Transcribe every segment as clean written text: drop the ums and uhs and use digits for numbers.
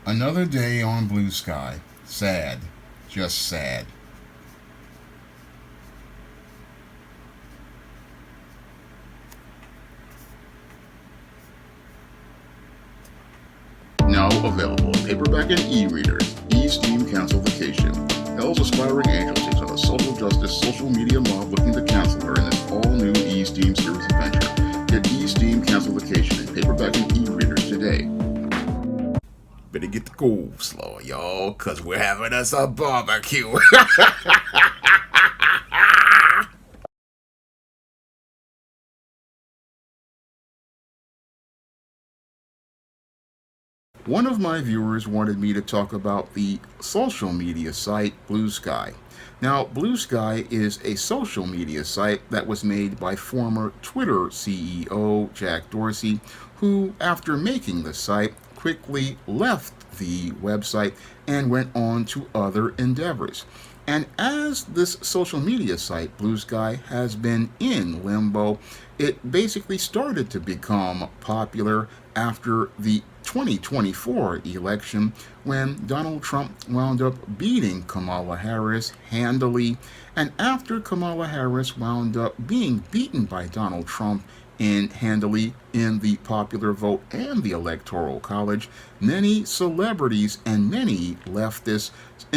Another day on Bluesky. Sad. Just sad. Now available in paperback and e-readers. E-Steam Cancel Vacation. Hell's aspiring angel takes on a social justice, social media mob looking to cancel her in this all-new E-Steam series adventure. Get E-Steam Cancel Vacation in paperback and e-readers today. Better get the cool slow, y'all, cause we're having us a barbecue. One of my viewers wanted me to talk about the social media site Bluesky. Now, Bluesky is a social media site that was made by former Twitter CEO Jack Dorsey, who, after making the site, quickly left the website and went on to other endeavors. And as this social media site, Bluesky, has been in limbo, it basically started to become popular after the 2024 election when Donald Trump wound up beating Kamala Harris handily. And after Kamala Harris wound up being beaten by Donald Trump handily in the popular vote and the electoral college, many celebrities and many leftists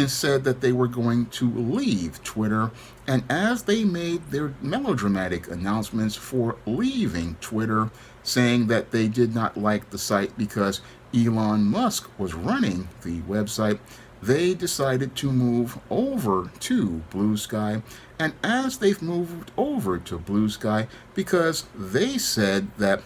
said that they were going to leave Twitter. And as they made their melodramatic announcements for leaving Twitter, saying that they did not like the site because Elon Musk was running the website, they decided to move over to Bluesky. And as they've moved over to Bluesky, because they said that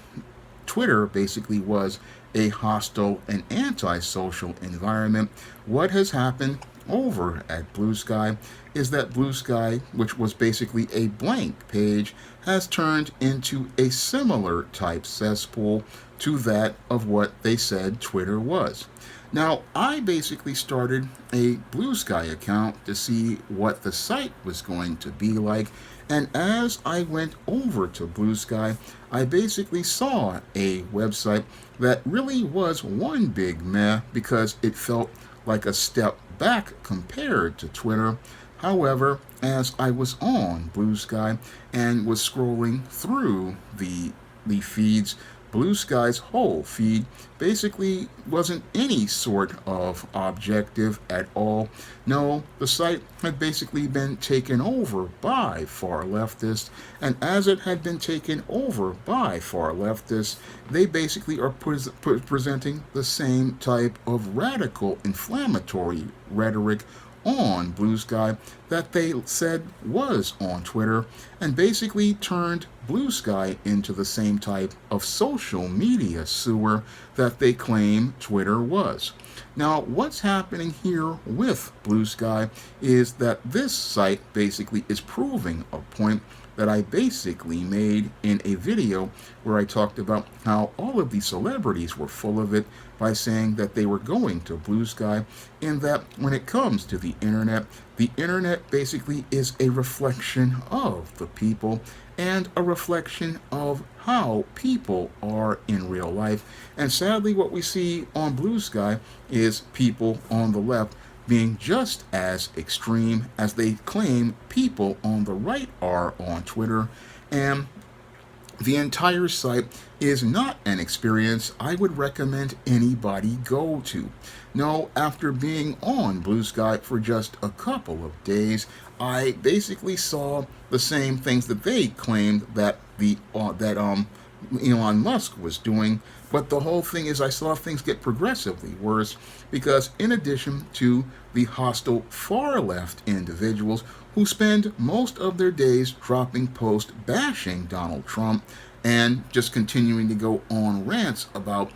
Twitter basically was a hostile and antisocial environment, what has happened over at Bluesky is that Bluesky, which was basically a blank page, has turned into a similar type cesspool to that of what they said Twitter was. Now, I basically started a Bluesky account to see what the site was going to be like, and as I went over to Bluesky, I basically saw a website that really was one big meh because it felt like a step back compared to Twitter. However, as I was on Bluesky and was scrolling through the feeds, Bluesky's whole feed basically wasn't any sort of objective at all. No, the site had basically been taken over by far leftists, and as it had been taken over by far leftists, they basically are presenting the same type of radical inflammatory rhetoric on Bluesky that they said was on Twitter, and basically turned Bluesky into the same type of social media sewer that they claim Twitter was. Now, what's happening here with Bluesky is that this site basically is proving a point that I basically made in a video where I talked about how all of these celebrities were full of it by saying that they were going to Bluesky, in that when it comes to the internet basically is a reflection of the people and a reflection of how people are in real life. And sadly, what we see on Bluesky is people on the left being just as extreme as they claim people on the right are on Twitter. And the entire site is not an experience I would recommend anybody go to. No, after being on Bluesky for just a couple of days, I basically saw the same things that they claimed that Elon Musk was doing. But the whole thing is I saw things get progressively worse because in addition to the hostile far left individuals who spend most of their days dropping posts bashing Donald Trump and just continuing to go on rants about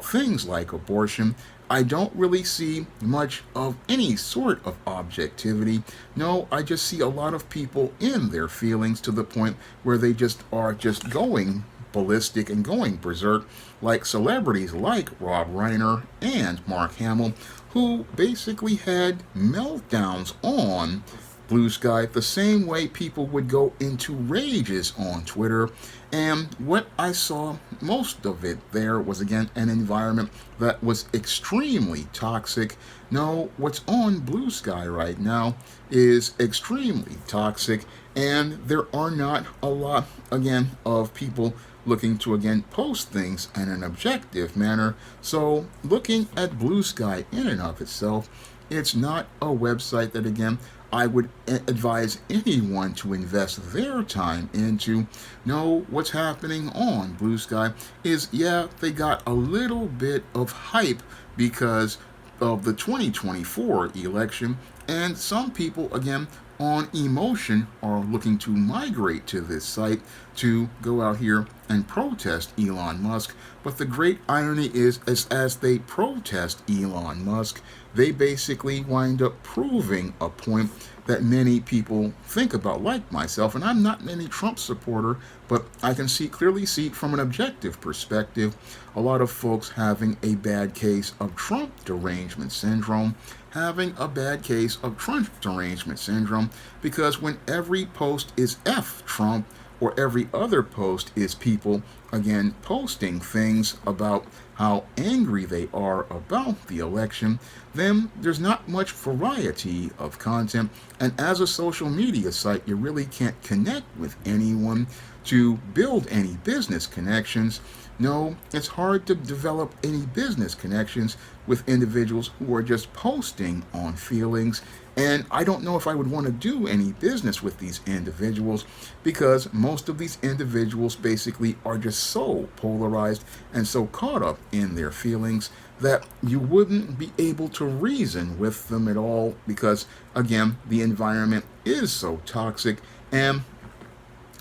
things like abortion, I don't really see much of any sort of objectivity. No, I just see a lot of people in their feelings to the point where they just are just going ballistic and going berserk, like celebrities like Rob Reiner and Mark Hamill, who basically had meltdowns on Bluesky the same way people would go into rages on Twitter. And what I saw, most of it there was again an environment that was extremely toxic. No, what's on Bluesky right now is extremely toxic, and there are not a lot, again, of people looking to again post things in an objective manner. So looking at Bluesky in and of itself, it's not a website that again I would advise anyone to invest their time into. No, what's happening on Bluesky is, yeah, they got a little bit of hype because of the 2024 election, and some people, again, on emotion are looking to migrate to this site to go out here and protest Elon Musk. But the great irony is, as they protest Elon Musk, they basically wind up proving a point that many people think about, like myself. And I'm not any Trump supporter, but I can clearly see from an objective perspective a lot of folks having a bad case of Trump derangement syndrome, having a bad case of Trump derangement syndrome, because when every post is F Trump, or every other post is people, again, posting things about how angry they are about the election, then there's not much variety of content. And as a social media site, you really can't connect with anyone to build any business connections. No, it's hard to develop any business connections with individuals who are just posting on feelings. And I don't know if I would want to do any business with these individuals, because most of these individuals basically are just so polarized and so caught up in their feelings that you wouldn't be able to reason with them at all, because, again, the environment is so toxic, and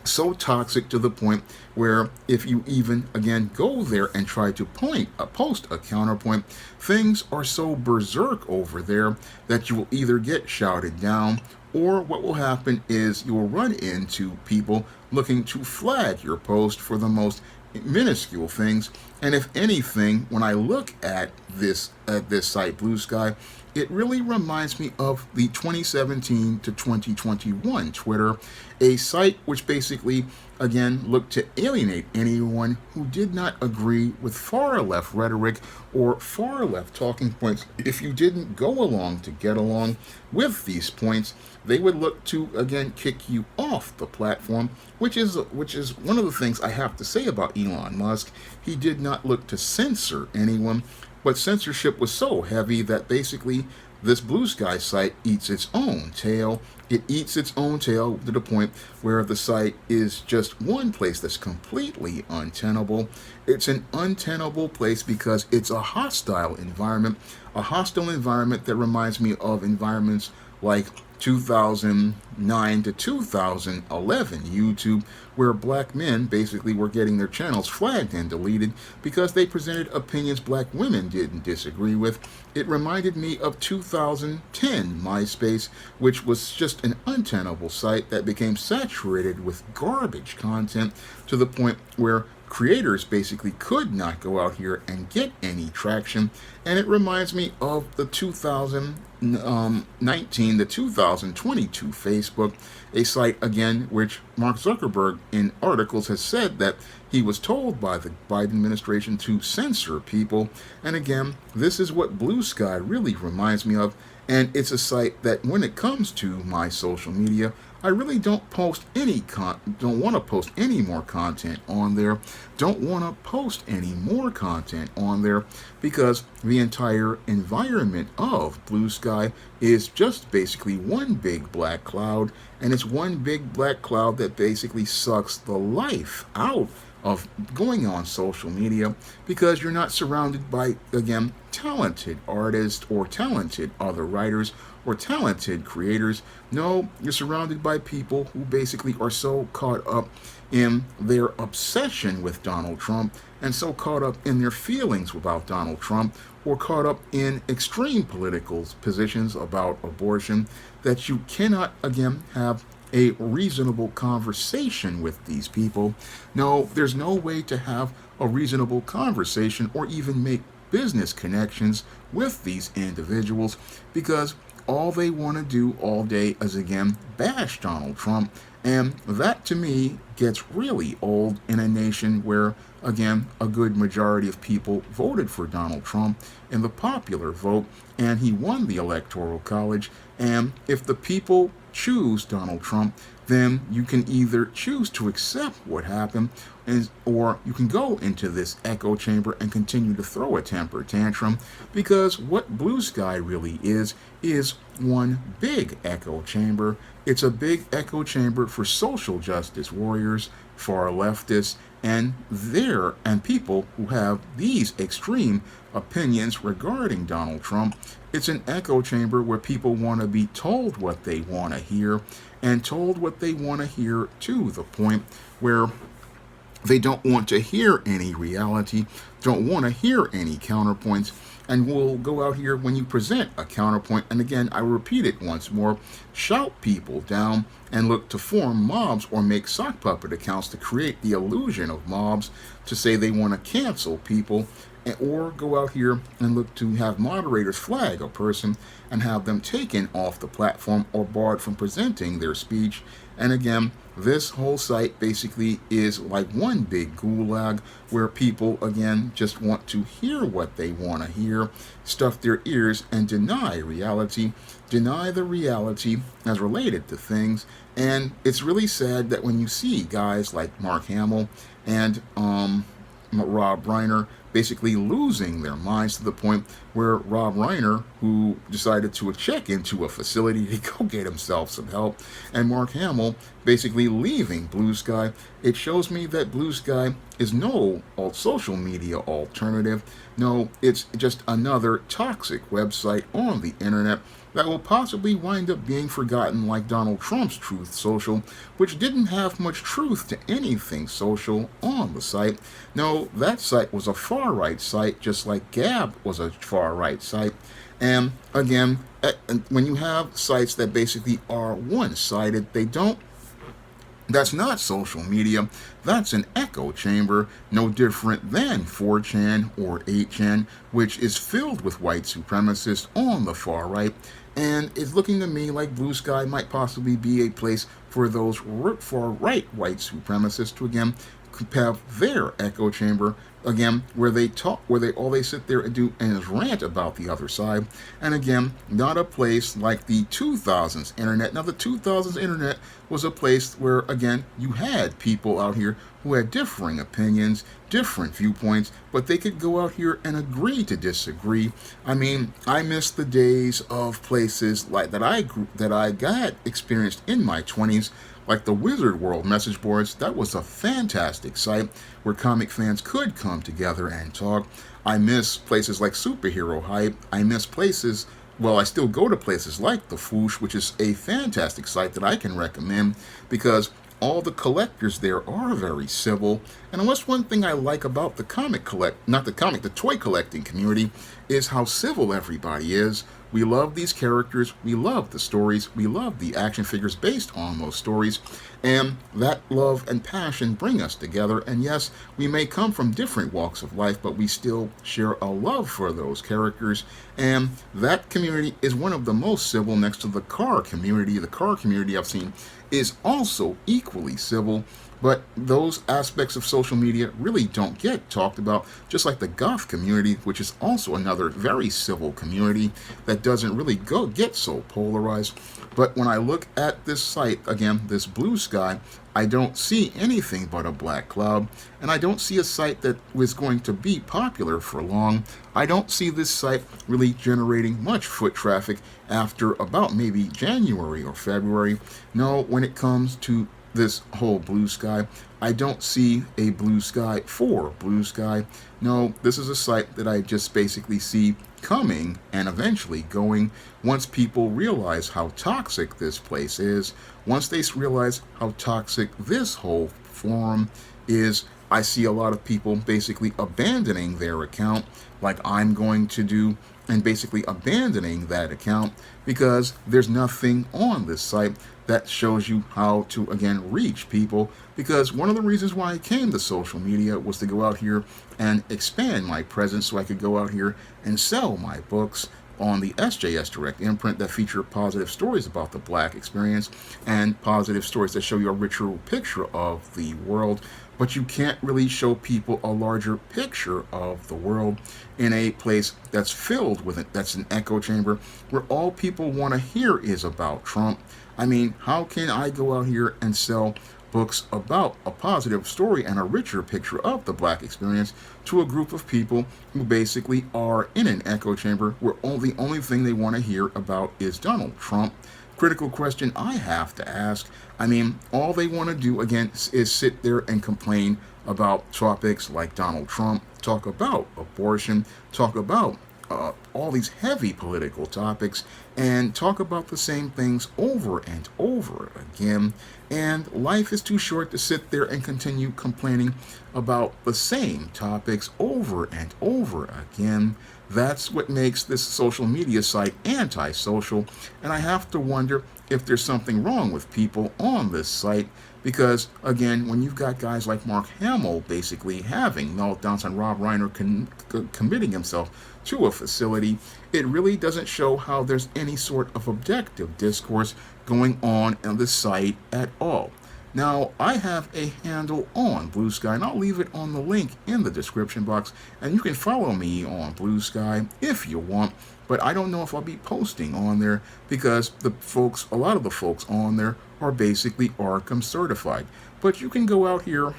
so toxic to the point where if you even again go there and try to post a counterpoint, things are so berserk over there that you will either get shouted down, or what will happen is you will run into people looking to flag your post for the most minuscule things. And if anything, when I look at this site Bluesky, it really reminds me of the 2017 to 2021 Twitter, a site which basically, again, looked to alienate anyone who did not agree with far left rhetoric or far left talking points. If you didn't go along to get along with these points, they would look to, again, kick you off the platform, which is one of the things I have to say about Elon Musk. He did not look to censor anyone, but censorship was so heavy that basically this Bluesky site eats its own tail. It eats its own tail to the point where the site is just one place that's completely untenable. It's an untenable place because it's a hostile environment that reminds me of environments like 2009 to 2011 YouTube, where black men basically were getting their channels flagged and deleted because they presented opinions black women didn't disagree with. It reminded me of 2010 MySpace, which was just an untenable site that became saturated with garbage content to the point where creators basically could not go out here and get any traction. And it reminds me of the 2019 to 2022 Facebook, a site again which Mark Zuckerberg in articles has said that he was told by the Biden administration to censor people. And again, this is what Bluesky really reminds me of. And it's a site that when it comes to my social media, I really don't want to post any more content on there. Don't want to post any more content on there because the entire environment of Bluesky is just basically one big black cloud, and it's one big black cloud that basically sucks the life out of going on social media, because you're not surrounded by, again, talented artists or talented other writers or talented creators. No, you're surrounded by people who basically are so caught up in their obsession with Donald Trump and so caught up in their feelings about Donald Trump, or caught up in extreme political positions about abortion, that you cannot, again, have a reasonable conversation with these people. No, there's no way to have a reasonable conversation or even make business connections with these individuals, because all they want to do all day is again bash Donald Trump. And that to me gets really old in a nation where, again, a good majority of people voted for Donald Trump in the popular vote, and he won the Electoral College. And if the people choose Donald Trump, then you can either choose to accept what happened, or you can go into this echo chamber and continue to throw a temper tantrum, because what Bluesky really is one big echo chamber. It's a big echo chamber for social justice warriors, far leftists, and people who have these extreme opinions regarding Donald Trump. It's an echo chamber where people want to be told what they want to hear, and told what they want to hear to the point where they don't want to hear any reality, don't want to hear any counterpoints, and will go out here when you present a counterpoint, and again, I repeat it once more, shout people down and look to form mobs or make sock puppet accounts to create the illusion of mobs to say they want to cancel people, or go out here and look to have moderators flag a person and have them taken off the platform or barred from presenting their speech. And again, this whole site basically is like one big gulag where people, again, just want to hear what they want to hear, stuff their ears, and deny reality, deny the reality as related to things. And it's really sad that when you see guys like Mark Hamill and Rob Reiner basically losing their minds to the point where Rob Reiner, who decided to check into a facility to go get himself some help, and Mark Hamill basically leaving Bluesky, it shows me that Bluesky is no social media alternative. No, it's just another toxic website on the internet that will possibly wind up being forgotten like Donald Trump's Truth Social, which didn't have much truth to anything social on the site. No, that site was a far-right site, just like Gab was a far-right site. And again, when you have sites that basically are one-sided, that's not social media. That's an echo chamber, no different than 4chan or 8chan, which is filled with white supremacists on the far right. And it's looking to me like Bluesky might possibly be a place for those far right white supremacists to again have their echo chamber, again, where they talk, all they sit there and do and is rant about the other side. And again, not a place like the 2000s internet. Now, the 2000s internet was a place where, again, you had people out here who had differing opinions, different viewpoints, but they could go out here and agree to disagree. I mean, I miss the days of places like that I got experienced in my 20s, like the Wizard World message boards. That was a fantastic site where comic fans could come together and talk. I miss places like Superhero Hype. I miss places, well, I still go to places like the Foosh, which is a fantastic site that I can recommend because all the collectors there are very civil. And what's one thing I like about the the toy collecting community is how civil everybody is. We love these characters, we love the stories, we love the action figures based on those stories, and that love and passion bring us together. And yes, we may come from different walks of life, but we still share a love for those characters, and that community is one of the most civil next to the car community. The car community I've seen is also equally civil, but those aspects of social media really don't get talked about, just like the goth community, which is also another very civil community that doesn't really get so polarized. But when I look at this site, again, this Bluesky, I don't see anything but a black cloud, and I don't see a site that was going to be popular for long. I don't see this site really generating much foot traffic after about maybe January or February. No, when it comes to this whole Bluesky, I don't see a Bluesky for Bluesky. No, this is a site that I just basically see coming and eventually going once people realize how toxic this place is. Once they realize how toxic this whole forum is, I see a lot of people basically abandoning their account like I'm going to do, and basically abandoning that account because there's nothing on this site that shows you how to, again, reach people. Because one of the reasons why I came to social media was to go out here and expand my presence so I could go out here and sell my books, on the SJS Direct imprint that feature positive stories about the Black experience and positive stories that show you a richer picture of the world. But you can't really show people a larger picture of the world in a place that's filled with it, that's an echo chamber, where all people want to hear is about Trump. I mean, how can I go out here and sell books about a positive story and a richer picture of the Black experience to a group of people who basically are in an echo chamber where the only thing they want to hear about is Donald Trump? Critical question I have to ask. I mean, all they want to do, again, is sit there and complain about topics like Donald Trump, talk about abortion, talk about all these heavy political topics, and talk about the same things over and over again. And life is too short to sit there and continue complaining about the same topics over and over again. That's what makes this social media site antisocial, and I have to wonder if there's something wrong with people on this site, because, again, when you've got guys like Mark Hamill basically having meltdowns and Rob Reiner committing himself to a facility, it really doesn't show how there's any sort of objective discourse going on this site at all. Now, I have a handle on Bluesky, and I'll leave it on the link in the description box, and you can follow me on Bluesky if you want, but I don't know if I'll be posting on there because a lot of the folks on there are basically Arkham certified. But you can go out here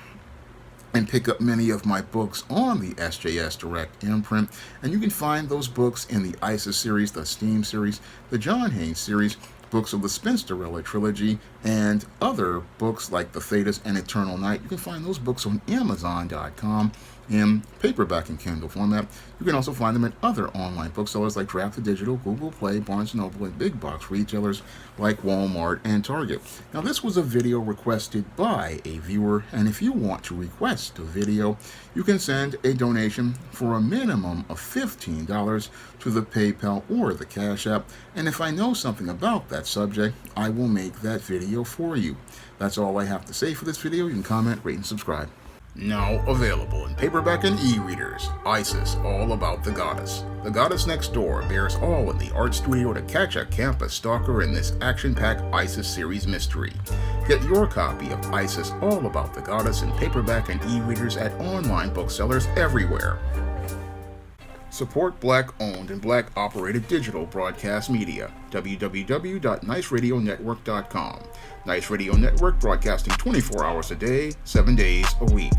and pick up many of my books on the SJS Direct imprint, and you can find those books in the ISIS series, the Steam series, the John Haynes series, books of the Spinsterella trilogy, and other books like The Thetis and Eternal Night. You can find those books on Amazon.com in paperback and Kindle format. You can also find them at other online booksellers like Draft to Digital, Google Play, Barnes & Noble, and big box retailers like Walmart and Target. Now, this was a video requested by a viewer, and if you want to request a video, you can send a donation for a minimum of $15 to the PayPal or the Cash App, and if I know something about that subject, I will make that video for you. That's all I have to say for this video. You can comment, rate, and subscribe. Now available in paperback and e-readers, ISIS, All About the Goddess. The Goddess Next Door bears all in the art studio to catch a campus stalker in this action-packed ISIS series mystery. Get your copy of ISIS, All About the Goddess in paperback and e-readers at online booksellers everywhere. Support Black-owned and Black-operated digital broadcast media. www.niceradionetwork.com. Nice Radio Network, broadcasting 24 hours a day, 7 days a week.